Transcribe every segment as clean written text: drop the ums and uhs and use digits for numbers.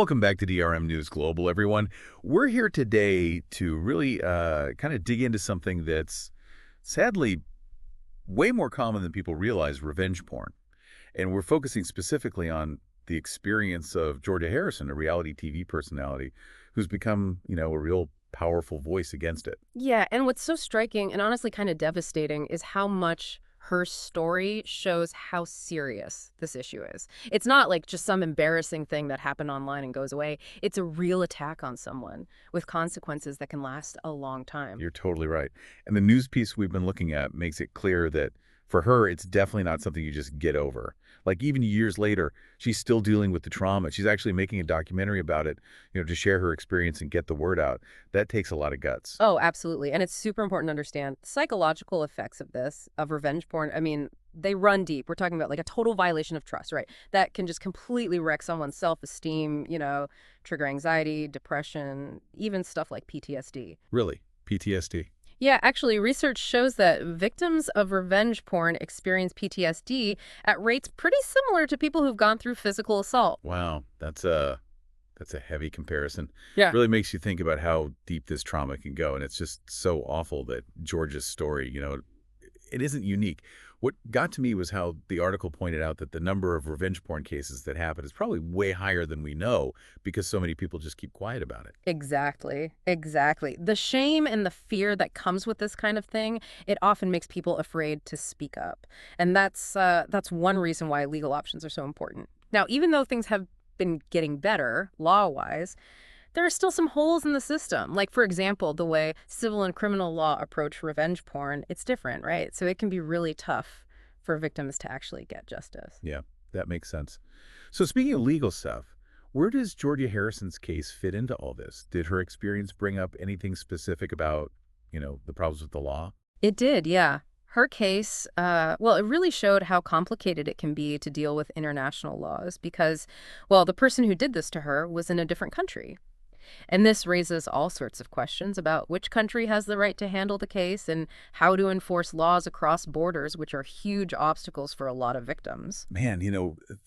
Welcome back to DRM News Global, everyone. We're here today to really kind of dig into something that's sadly way more common than people realize, revenge porn. And we're focusing specifically on the experience of Georgia Harrison, a reality TV personality who's become, a real powerful voice against it. Yeah, and what's so striking and honestly kind of devastating is how much her story shows how serious this issue is. It's not like just some embarrassing thing that happened online and goes away. It's a real attack on someone with consequences that can last a long time. You're totally right. And the news piece we've been looking at makes it clear that for her, it's definitely not something you just get over. Like even years later, she's still dealing with the trauma. She's actually making a documentary about it, to share her experience and get the word out. That takes a lot of guts. Oh, absolutely. And it's super important to understand psychological effects of this, of revenge porn. I mean, they run deep. We're talking about like a total violation of trust, right? That can just completely wreck someone's self-esteem, trigger anxiety, depression, even stuff like PTSD. Really, PTSD. Yeah, actually, research shows that victims of revenge porn experience PTSD at rates pretty similar to people who've gone through physical assault. Wow, that's a heavy comparison. Yeah. Really makes you think about how deep this trauma can go, and it's just so awful that Georgia's story, it isn't unique. What got to me was how the article pointed out that the number of revenge porn cases that happen is probably way higher than we know because so many people just keep quiet about it. Exactly. Exactly. The shame and the fear that comes with this kind of thing, it often makes people afraid to speak up. And that's one reason why legal options are so important. Now, even though things have been getting better law-wise, there are still some holes in the system. Like, for example, the way civil and criminal law approach revenge porn, it's different, right? So it can be really tough for victims to actually get justice. Yeah, that makes sense. So speaking of legal stuff, where does Georgia Harrison's case fit into all this? Did her experience bring up anything specific about, the problems with the law? It did, yeah. Her case, well, it really showed how complicated it can be to deal with international laws because, well, the person who did this to her was in a different country. And this raises all sorts of questions about which country has the right to handle the case and how to enforce laws across borders, which are huge obstacles for a lot of victims. Man,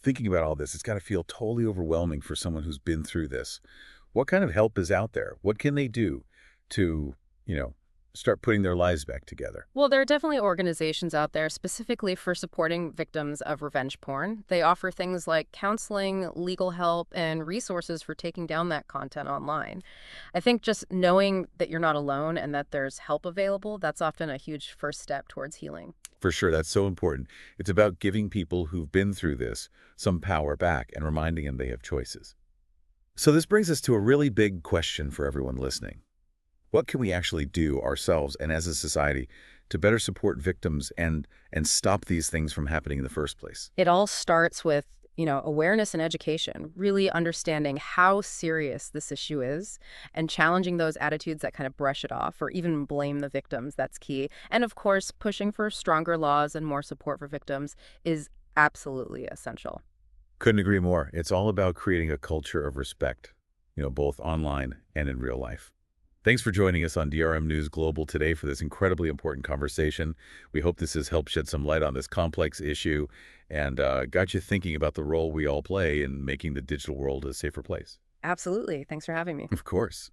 thinking about all this, it's got to feel totally overwhelming for someone who's been through this. What kind of help is out there? What can they do to, start putting their lives back together? Well, there are definitely organizations out there specifically for supporting victims of revenge porn. They offer things like counseling, legal help, and resources for taking down that content online. I think just knowing that you're not alone and that there's help available, that's often a huge first step towards healing. For sure, that's so important. It's about giving people who've been through this some power back and reminding them they have choices. So this brings us to a really big question for everyone listening. What can we actually do ourselves and as a society to better support victims and stop these things from happening in the first place? It all starts with, awareness and education, really understanding how serious this issue is and challenging those attitudes that kind of brush it off or even blame the victims. That's key. And of course, pushing for stronger laws and more support for victims is absolutely essential. Couldn't agree more. It's all about creating a culture of respect, both online and in real life. Thanks for joining us on DRM News Global today for this incredibly important conversation. We hope this has helped shed some light on this complex issue and got you thinking about the role we all play in making the digital world a safer place. Absolutely. Thanks for having me. Of course.